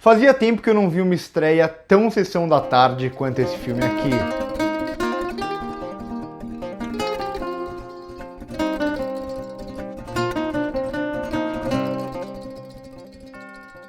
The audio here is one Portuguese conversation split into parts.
Fazia tempo que eu não vi uma estreia tão sessão da tarde quanto esse filme aqui.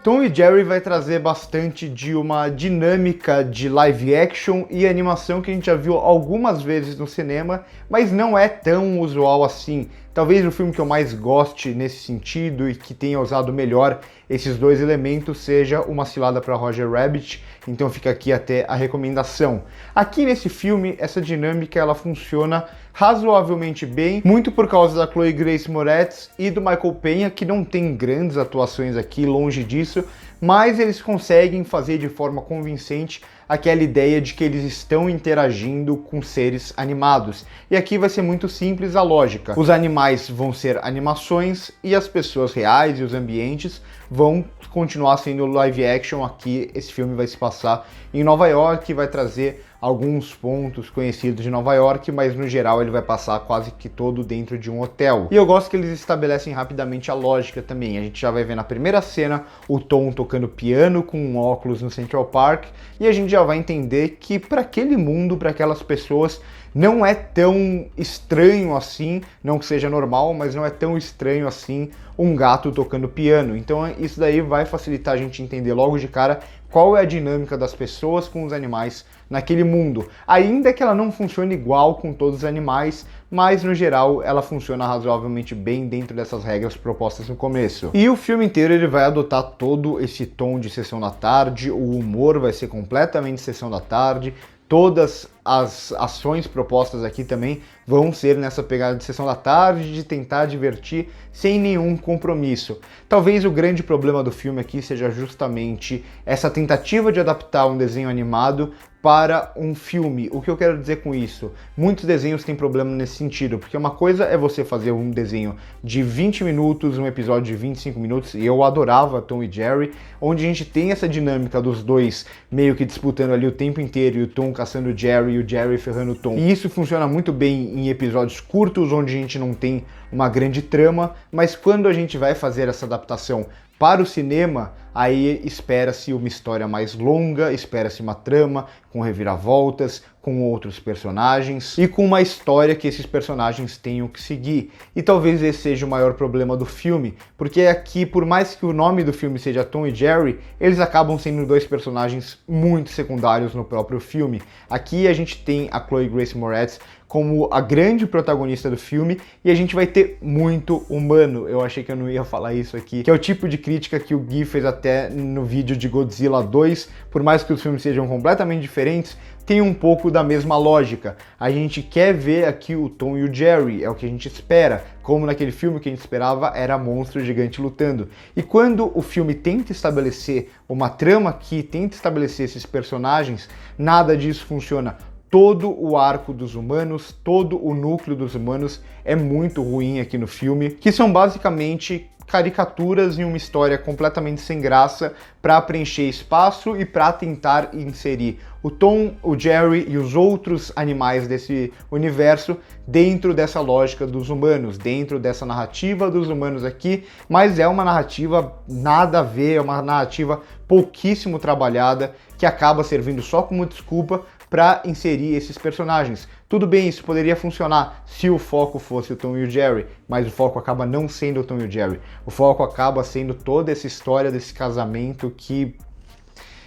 Tom e Jerry vai trazer bastante de uma dinâmica de live action e animação que a gente já viu algumas vezes no cinema, mas não é tão usual assim. Talvez o filme que eu mais goste nesse sentido e que tenha usado melhor esses dois elementos seja Uma Cilada para Roger Rabbit, então fica aqui até a recomendação. Aqui nesse filme, essa dinâmica ela funciona razoavelmente bem, muito por causa da Chloe Grace Moretz e do Michael Peña, que não tem grandes atuações aqui, longe disso, mas eles conseguem fazer de forma convincente aquela ideia de que eles estão interagindo com seres animados. E aqui vai ser muito simples a lógica. Os animais vão ser animações e as pessoas reais e os ambientes vão continuar sendo live action. Aqui esse filme vai se passar em Nova York e vai trazer alguns pontos conhecidos de Nova York, mas no geral ele vai passar quase que todo dentro de um hotel. E eu gosto que eles estabelecem rapidamente a lógica também. A gente já vai ver na primeira cena o Tom tocando piano com um óculos no Central Park, e a gente já vai entender que para aquele mundo, para aquelas pessoas, não é tão estranho assim, não que seja normal, mas não é tão estranho assim um gato tocando piano. Então isso daí vai facilitar a gente entender logo de cara qual é a dinâmica das pessoas com os animais naquele mundo. Ainda que ela não funcione igual com todos os animais, mas no geral ela funciona razoavelmente bem dentro dessas regras propostas no começo. E o filme inteiro ele vai adotar todo esse tom de sessão da tarde, o humor vai ser completamente sessão da tarde, todas as ações propostas aqui também vão ser nessa pegada de sessão da tarde, de tentar divertir sem nenhum compromisso. Talvez o grande problema do filme aqui seja justamente essa tentativa de adaptar um desenho animado para um filme. O que eu quero dizer com isso? Muitos desenhos têm problema nesse sentido, porque uma coisa é você fazer um desenho de 20 minutos, um episódio de 25 minutos, e eu adorava Tom e Jerry, onde a gente tem essa dinâmica dos dois meio que disputando ali o tempo inteiro, e o Tom caçando o Jerry, e o Jerry ferrando o Tom. E isso funciona muito bem em episódios curtos, onde a gente não tem uma grande trama, mas quando a gente vai fazer essa adaptação para o cinema, aí espera-se uma história mais longa, espera-se uma trama com reviravoltas, com outros personagens e com uma história que esses personagens tenham que seguir. E talvez esse seja o maior problema do filme, porque aqui, por mais que o nome do filme seja Tom e Jerry, eles acabam sendo dois personagens muito secundários no próprio filme. Aqui a gente tem a Chloe Grace Moretz como a grande protagonista do filme, e a gente vai ter muito humano. Eu achei que eu não ia falar isso aqui, que é o tipo de crítica que o Gui fez até no vídeo de Godzilla 2, por mais que os filmes sejam completamente diferentes, tem um pouco da mesma lógica. A gente quer ver aqui o Tom e o Jerry, é o que a gente espera, como naquele filme que a gente esperava era monstro gigante lutando. E quando o filme tenta estabelecer uma trama que tenta estabelecer esses personagens, nada disso funciona. Todo o arco dos humanos, todo o núcleo dos humanos é muito ruim aqui no filme, que são basicamente caricaturas em uma história completamente sem graça para preencher espaço e para tentar inserir o Tom, o Jerry e os outros animais desse universo dentro dessa lógica dos humanos, dentro dessa narrativa dos humanos aqui, mas é uma narrativa nada a ver, é uma narrativa pouquíssimo trabalhada, que acaba servindo só como desculpa para inserir esses personagens. Tudo bem, isso poderia funcionar se o foco fosse o Tom e o Jerry, mas o foco acaba não sendo o Tom e o Jerry. O foco acaba sendo toda essa história desse casamento que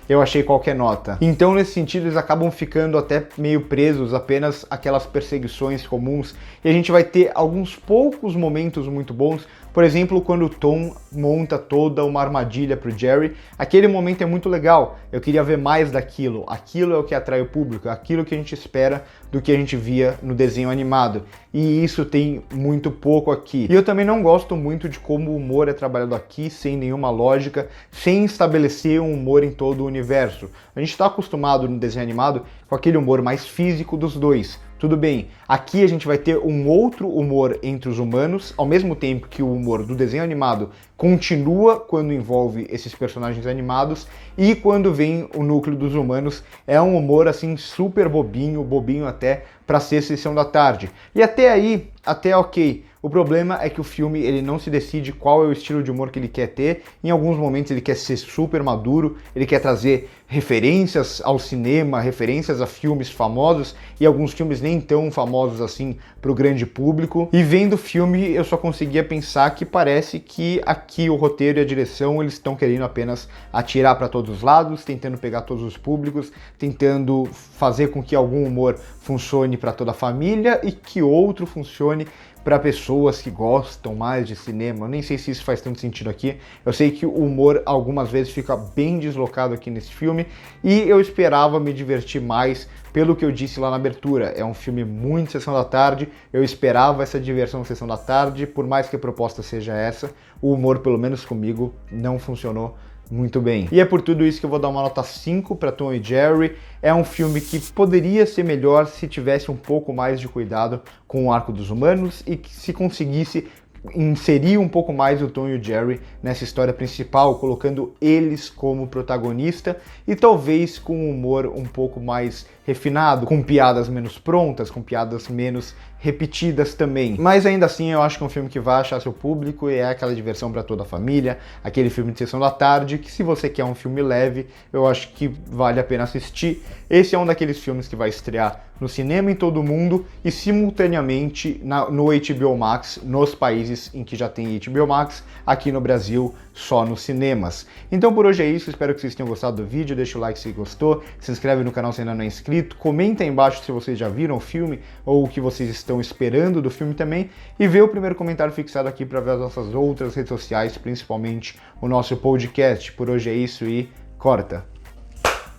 eu achei qualquer nota. Então, nesse sentido, eles acabam ficando até meio presos apenas àquelas perseguições comuns, e a gente vai ter alguns poucos momentos muito bons. Por exemplo, quando o Tom monta toda uma armadilha para o Jerry, aquele momento é muito legal. Eu queria ver mais daquilo. Aquilo é o que atrai o público, aquilo que a gente espera do que a gente via no desenho animado. E isso tem muito pouco aqui. E eu também não gosto muito de como o humor é trabalhado aqui, sem nenhuma lógica, sem estabelecer um humor em todo o universo. A gente está acostumado no desenho animado com aquele humor mais físico dos dois. Tudo bem, aqui a gente vai ter um outro humor entre os humanos, ao mesmo tempo que o humor do desenho animado continua quando envolve esses personagens animados, e quando vem o núcleo dos humanos é um humor assim super bobinho, bobinho até para ser sessão da tarde. E até aí, até ok. O problema é que o filme ele não se decide qual é o estilo de humor que ele quer ter. Em alguns momentos ele quer ser super maduro, ele quer trazer referências ao cinema, referências a filmes famosos e alguns filmes nem tão famosos assim para o grande público. E vendo o filme eu só conseguia pensar que parece que aqui o roteiro e a direção eles estão querendo apenas atirar para todos os lados, tentando pegar todos os públicos, tentando fazer com que algum humor funcione para toda a família e que outro funcione para pessoas que gostam mais de cinema. Eu nem sei se isso faz tanto sentido aqui. Eu sei que o humor algumas vezes fica bem deslocado aqui nesse filme e eu esperava me divertir mais pelo que eu disse lá na abertura. É um filme muito sessão da tarde, eu esperava essa diversão na sessão da tarde, por mais que a proposta seja essa, o humor, pelo menos comigo, não funcionou muito bem. E é por tudo isso que eu vou dar uma nota 5 para Tom e Jerry. É um filme que poderia ser melhor se tivesse um pouco mais de cuidado com o arco dos humanos e que se conseguisse inserir um pouco mais o Tom e o Jerry nessa história principal, colocando eles como protagonista e talvez com um humor um pouco mais refinado, com piadas menos prontas, com piadas menos repetidas também. Mas ainda assim eu acho que é um filme que vai achar seu público e é aquela diversão para toda a família, aquele filme de sessão da tarde que se você quer um filme leve, eu acho que vale a pena assistir. Esse é um daqueles filmes que vai estrear no cinema em todo o mundo e simultaneamente no HBO Max, nos países em que já tem HBO Max, aqui no Brasil só nos cinemas. Então por hoje é isso, espero que vocês tenham gostado do vídeo, deixa o like se gostou, se inscreve no canal se ainda não é inscrito, comenta aí embaixo se vocês já viram o filme ou o que vocês estão esperando do filme também e vê o primeiro comentário fixado aqui para ver as nossas outras redes sociais, principalmente o nosso podcast. Por hoje é isso e corta!